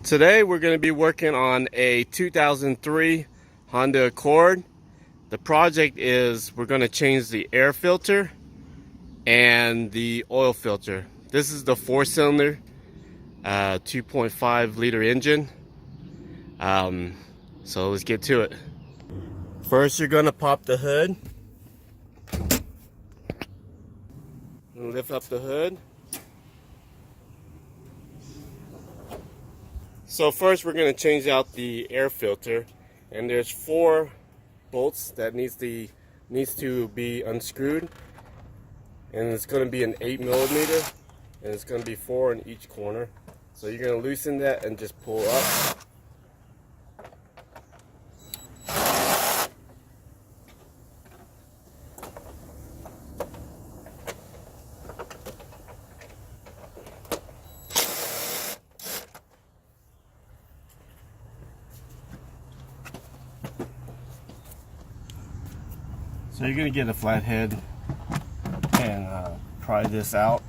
Today we're going to be working on a 2003 Honda Accord. The project is we're going to change the air filter and the oil filter. This is the 4-cylinder 2.5 liter engine. So let's get to it. First you're going to pop the hood and lift up the hood. So first we're going to change out the air filter, and there's 4 bolts that needs to be unscrewed, and it's going to be an 8mm, and it's going to be 4 in each corner. So you're going to loosen that and just pull up. So you're going to get a flathead and pry this out.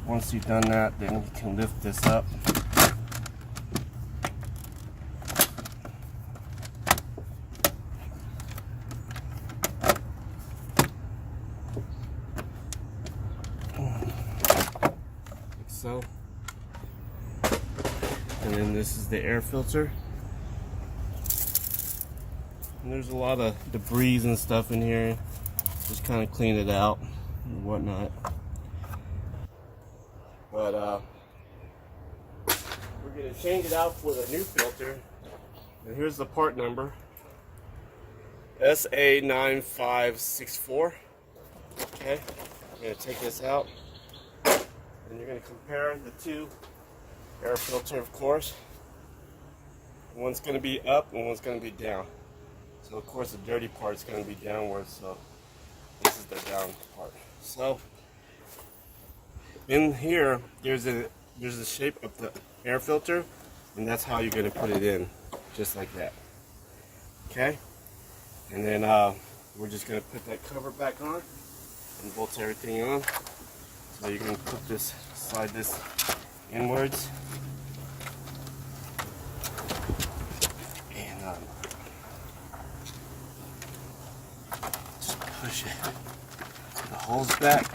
Once you've done that, then you can lift this up. So, and then this is the air filter, and there's a lot of debris and stuff in here. Just kind of clean it out and whatnot. But we're going to change it out for the new filter, and here's the part number, SA9564. Okay, I'm going to take this out. And you're going to compare the 2 air filter, of course. One's going to be up and one's going to be down. So of course the dirty part is going to be downwards, so this is the down part. So in here there's the shape of the air filter, and that's how you're going to put it in, just like that. Okay? And then we're just going to put that cover back on and bolt everything on. So you can put this, slide this inwards, and just push it, the holes back.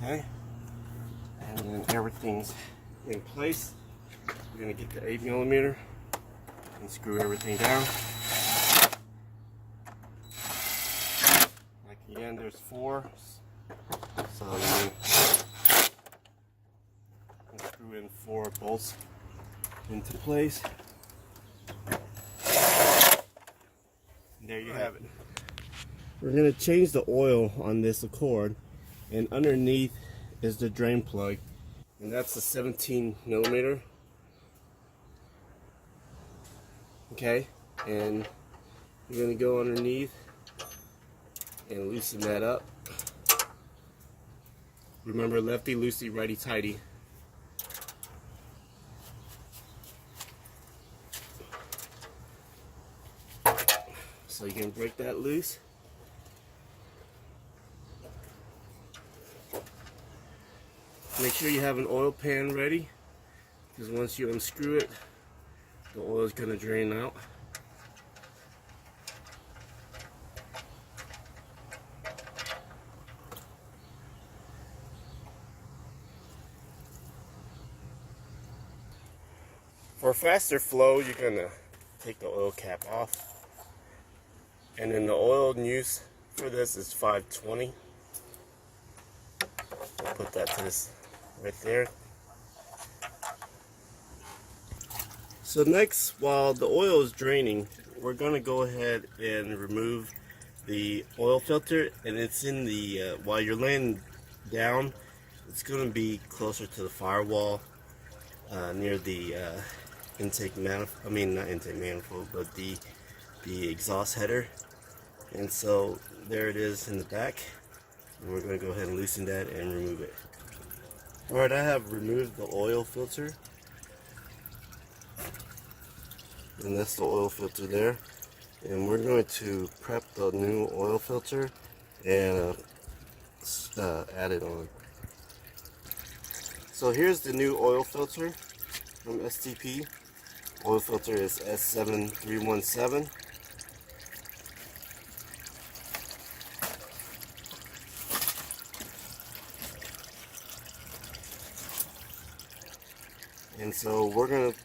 Okay, and then everything's in place. We're gonna get the 8mm. And screw everything down. Like again, there's 4, so you can screw in 4 bolts into place. And there you have it. We're going to change the oil on this Accord, and underneath is the drain plug, and that's a 17mm. Okay, and you're going to go underneath and loosen that up. Remember, lefty loosey, righty tighty. So you can break that loose. Make sure you have an oil pan ready, because once you unscrew it, the oil is going to drain out. For faster flow, you're going to take the oil cap off. And then the oil in use for this is 520. I'll put that to this right there. So next, while the oil is draining, we're going to go ahead and remove the oil filter, and it's in the, while you're laying down, it's going to be closer to the firewall, near the intake manifold, not intake manifold, but the exhaust header. And so there it is in the back. And we're going to go ahead and loosen that and remove it. Alright, I have removed the oil filter. And that's the oil filter there. And we're going to prep the new oil filter and add it on. So here's the new oil filter from STP. Oil filter is S7317. And so we're going to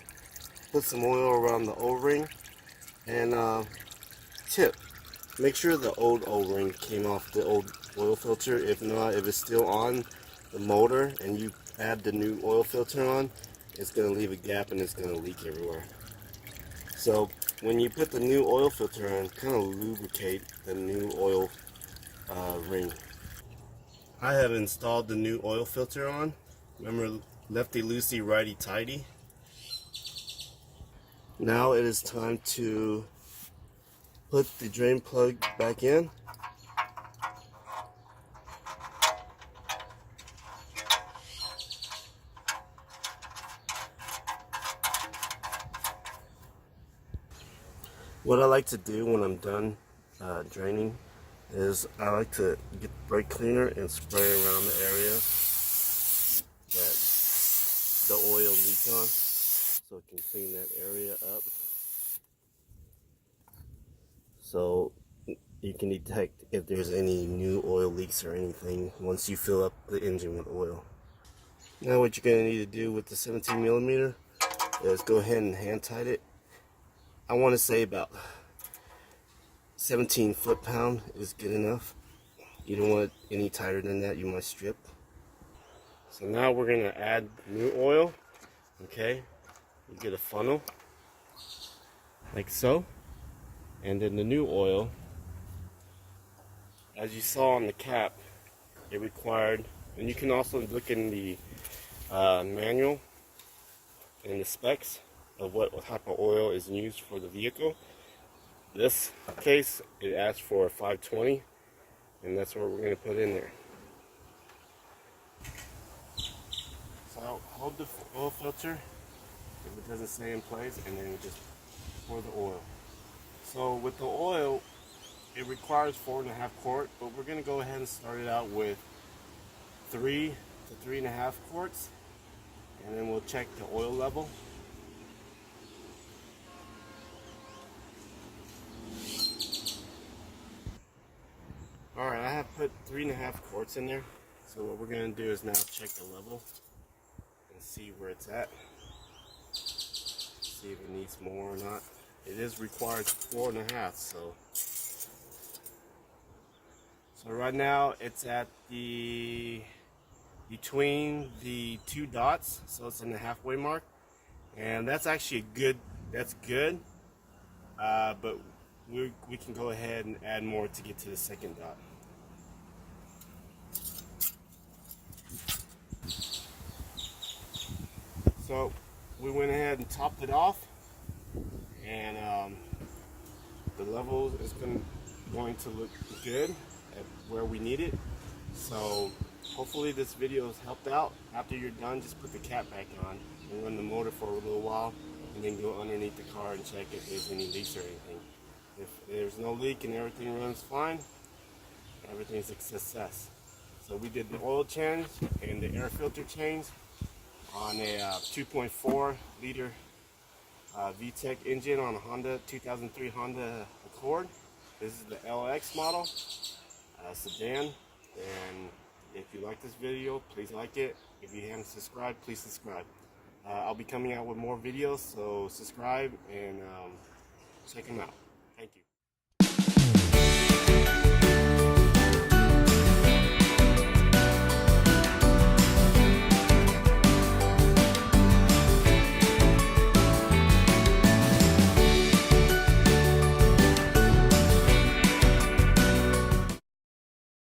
put some oil around the O-ring and tip. Make sure the old O-ring came off the old oil filter. If not, if it's still on the motor and you add the new oil filter on, it's going to leave a gap and it's going to leak everywhere. So when you put the new oil filter on, kind of lubricate the new oil ring. I have installed the new oil filter on. Remember, lefty loosey, righty tighty. Now it is time to put the drain plug back in. What I like to do when I'm done draining is I like to get the brake cleaner and spray around the area that the oil leaks on, so it can clean that area up. So you can detect if there's any new oil leaks or anything once you fill up the engine with oil. Now what you're going to need to do with the 17mm is go ahead and hand tight it. I want to say about 17 foot-pound is good enough. You don't want it any tighter than that, you might strip. So now we're going to add new oil. Okay, you get a funnel like so, and then the new oil, as you saw on the cap, it required, and you can also look in the manual and the specs of what type of oil is used for the vehicle. This case, it asks for a 520, and that's what we're going to put in there. So hold the oil filter if it doesn't stay in place, and then you just pour the oil. So with the oil, it requires 4.5 quart, but we're going to go ahead and start it out with 3 to 3.5 quarts, and then we'll check the oil level. Alright, I have put 3.5 quarts in there. So what we're going to do is now check the level and see where it's at. See if it needs more or not. It is required 4.5, so right now it's at the between the two dots, so it's in the halfway mark, and that's actually that's good, but we can go ahead and add more to get to the second dot. So we went ahead and topped it off, and the level is going to look good at where we need it. So hopefully this video has helped out. After you're done, just put the cap back on and run the motor for a little while, and then go underneath the car and check if there's any leaks or anything. If there's no leak and everything runs fine, everything's a success. So we did the oil change and the air filter change on a 2.4 liter VTEC engine on a Honda 2003 Honda Accord. This is the LX model, sedan. And if you like this video, please like it. If you haven't subscribed, please subscribe. I'll be coming out with more videos, so subscribe and check them out. Thank you.